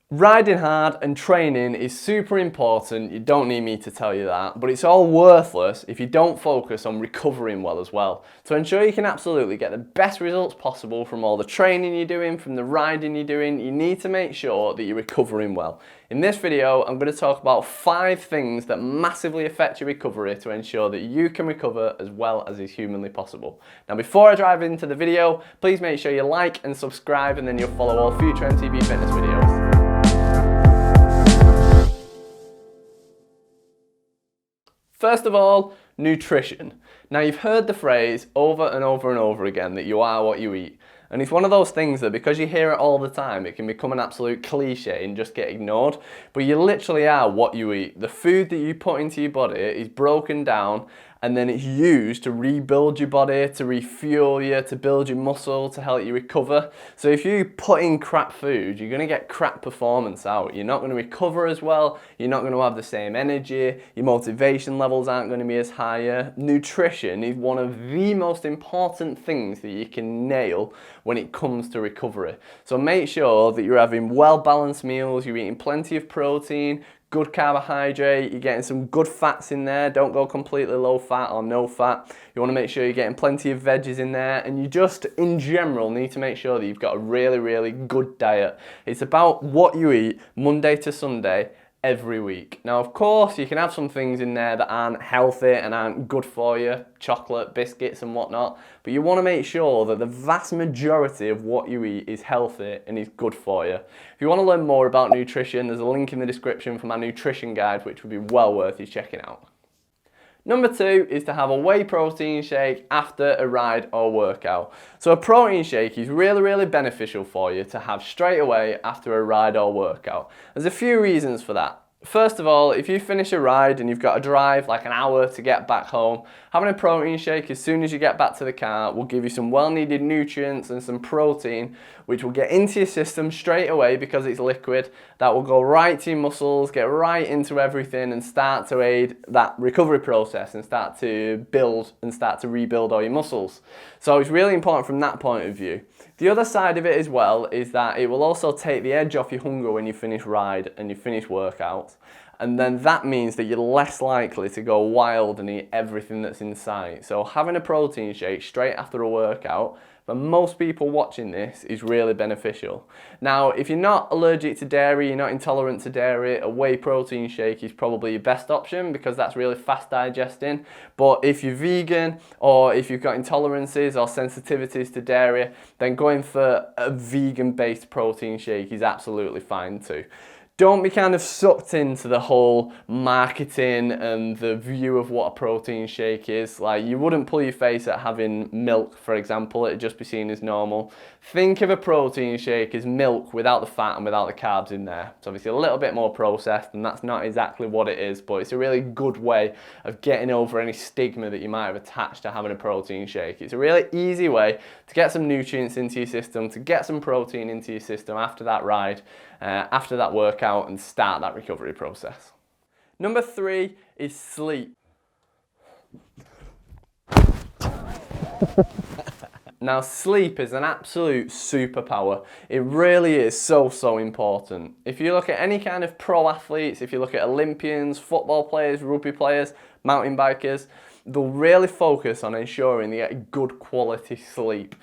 Riding hard and training is super important, you don't need me to tell you that, but it's all worthless if you don't focus on recovering well as well. To ensure you can absolutely get the best results possible from all the training you're doing, from the riding you're doing, you need to make sure that you're recovering well. In this video, I'm going to talk about 5 things that massively affect your recovery to ensure that you can recover as well as is humanly possible. Now, before I dive into the video, please make sure you like and subscribe, and then you'll follow all future MTB fitness videos. First of all, nutrition. Now, you've heard the phrase over and over and over again that you are what you eat. And it's one of those things that because you hear it all the time, it can become an absolute cliche and just get ignored. But you literally are what you eat. The food that you put into your body is broken down and then it's used to rebuild your body, to refuel you, to build your muscle, to help you recover. So if you put in crap food, you're going to get crap performance out. You're not going to recover as well. You're not going to have the same energy. Your motivation levels aren't going to be as higher. Nutrition is one of the most important things that you can nail when it comes to recovery. So make sure that you're having well-balanced meals, you're eating plenty of protein, good carbohydrate, you're getting some good fats in there. Don't go completely low fat or no fat. You want to make sure you're getting plenty of veggies in there, and you just in general need to make sure that you've got a really, really good diet. It's about what you eat Monday to Sunday every week. Now, of course, you can have some things in there that aren't healthy and aren't good for you, chocolate, biscuits and whatnot, but you want to make sure that the vast majority of what you eat is healthy and is good for you. If you want to learn more about nutrition, there's a link in the description for my nutrition guide, which would be well worth you checking out. Number 2 is to have a whey protein shake after a ride or workout. So a protein shake is really, really beneficial for you to have straight away after a ride or workout. There's a few reasons for that. First of all, if you finish a ride and you've got to drive like an hour to get back home, having a protein shake as soon as you get back to the car will give you some well-needed nutrients and some protein which will get into your system straight away because it's liquid. That will go right to your muscles, get right into everything and start to aid that recovery process and start to build and start to rebuild all your muscles. So it's really important from that point of view. The other side of it as well is that it will also take the edge off your hunger when you finish ride and you finish workout. And then that means that you're less likely to go wild and eat everything that's in sight. So having a protein shake straight after a workout, for most people watching this, is really beneficial. Now, if you're not allergic to dairy, you're not intolerant to dairy, a whey protein shake is probably your best option because that's really fast digesting. But if you're vegan or if you've got intolerances or sensitivities to dairy, then going for a vegan-based protein shake is absolutely fine too. Don't be kind of sucked into the whole marketing and the view of what a protein shake is. Like, you wouldn't pull your face at having milk, for example. It'd just be seen as normal. Think of a protein shake as milk without the fat and without the carbs in there. It's obviously a little bit more processed, and that's not exactly what it is, but it's a really good way of getting over any stigma that you might have attached to having a protein shake. It's a really easy way to get some nutrients into your system, to get some protein into your system after that ride, after that workout, and start that recovery process. Number 3 is sleep. Now, sleep is an absolute superpower. It really is so important. If you look at any kind of pro athletes, if you look at Olympians, football players, rugby players, mountain bikers, they'll really focus on ensuring they get good quality sleep.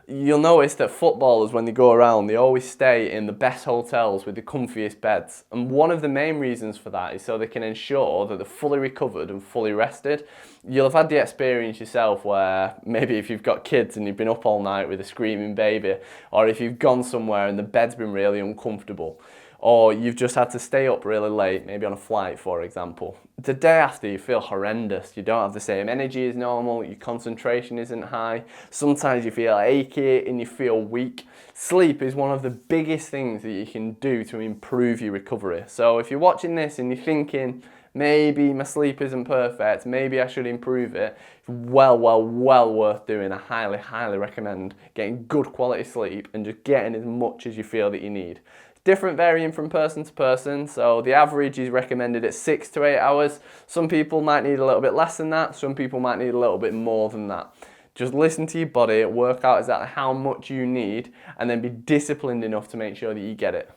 You'll notice that footballers, when they go around, they always stay in the best hotels with the comfiest beds. And one of the main reasons for that is so they can ensure that they're fully recovered and fully rested. You'll have had the experience yourself where maybe if you've got kids and you've been up all night with a screaming baby, or if you've gone somewhere and the bed's been really uncomfortable, or you've just had to stay up really late, maybe on a flight, for example. The day after, you feel horrendous. You don't have the same energy as normal, your concentration isn't high, sometimes you feel achy and you feel weak. Sleep is one of the biggest things that you can do to improve your recovery. So if you're watching this and you're thinking, maybe my sleep isn't perfect, maybe I should improve it, it's well worth doing. I highly recommend getting good quality sleep and just getting as much as you feel that you need. Different varying from person to person, so the average is recommended at 6 to 8 hours. Some people might need a little bit less than that, some people might need a little bit more than that. Just listen to your body, work out exactly how much you need, and then be disciplined enough to make sure that you get it.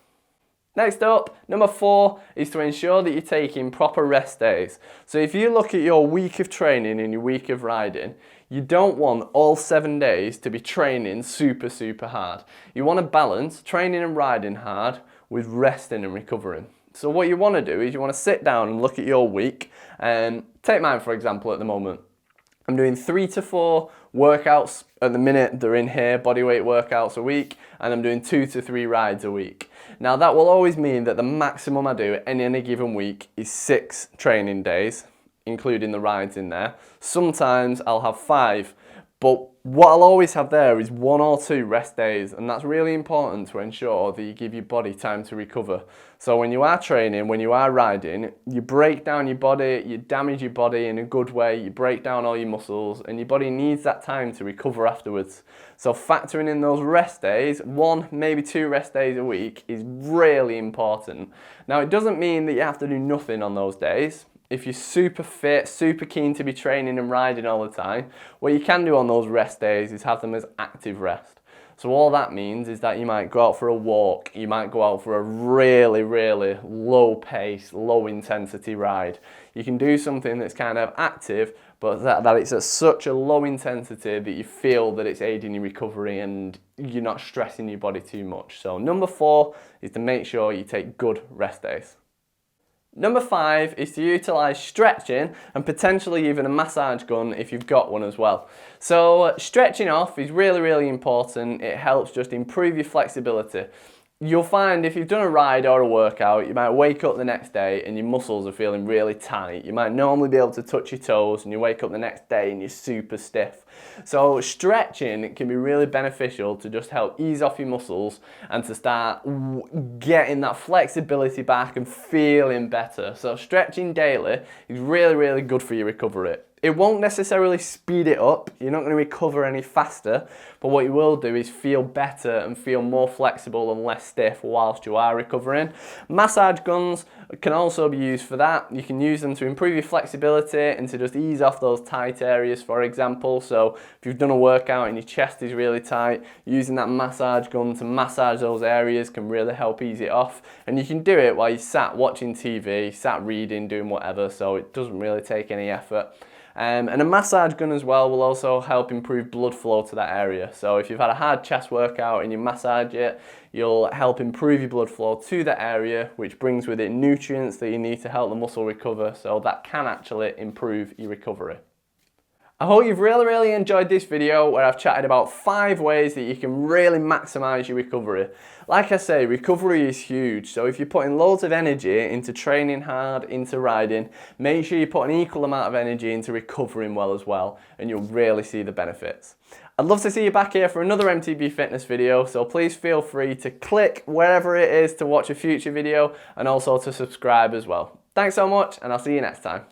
Next up, number 4 is to ensure that you're taking proper rest days. So if you look at your week of training and your week of riding, you don't want all 7 days to be training super hard. You want to balance training and riding hard with resting and recovering. So what you want to do is you want to sit down and look at your week, and take mine for example at the moment. I'm doing 3 to 4 workouts at the minute, they're in here, bodyweight workouts a week, and I'm doing 2 to 3 rides a week. Now that will always mean that the maximum I do in any given week is 6 training days, including the rides in there. Sometimes I'll have 5, but what I'll always have there is 1 or 2 rest days, and that's really important to ensure that you give your body time to recover. So when you are training, when you are riding, you break down your body, you damage your body in a good way, you break down all your muscles, and your body needs that time to recover afterwards. So factoring in those rest days, 1, maybe 2 rest days a week is really important. Now it doesn't mean that you have to do nothing on those days. If you're super fit, super keen to be training and riding all the time, what you can do on those rest days is have them as active rest. So all that means is that you might go out for a walk, you might go out for a really low pace, low intensity ride. You can do something that's kind of active, but that it's at such a low intensity that you feel that it's aiding your recovery and you're not stressing your body too much. So number 4 is to make sure you take good rest days. Number 5 is to utilise stretching and potentially even a massage gun if you've got one as well. So stretching off is really important. It helps just improve your flexibility. You'll find if you've done a ride or a workout, you might wake up the next day and your muscles are feeling really tight. You might normally be able to touch your toes and you wake up the next day and you're super stiff. So stretching can be really beneficial to just help ease off your muscles and to start getting that flexibility back and feeling better. So stretching daily is really good for your recovery. It won't necessarily speed it up, you're not going to recover any faster, but what you will do is feel better and feel more flexible and less stiff whilst you are recovering. Massage guns can also be used for that. You can use them to improve your flexibility and to just ease off those tight areas, for example. So if you've done a workout and your chest is really tight, using that massage gun to massage those areas can really help ease it off. And you can do it while you're sat watching TV, sat reading, doing whatever, so it doesn't really take any effort. And a massage gun as well will also help improve blood flow to that area. So if you've had a hard chest workout and you massage it, you'll help improve your blood flow to that area, which brings with it nutrients that you need to help the muscle recover. So that can actually improve your recovery. I hope you've really enjoyed this video where I've chatted about 5 ways that you can really maximise your recovery. Like I say, recovery is huge, so if you're putting loads of energy into training hard, into riding, make sure you put an equal amount of energy into recovering well as well, and you'll really see the benefits. I'd love to see you back here for another MTB Fitness video, so please feel free to click wherever it is to watch a future video and also to subscribe as well. Thanks so much, and I'll see you next time.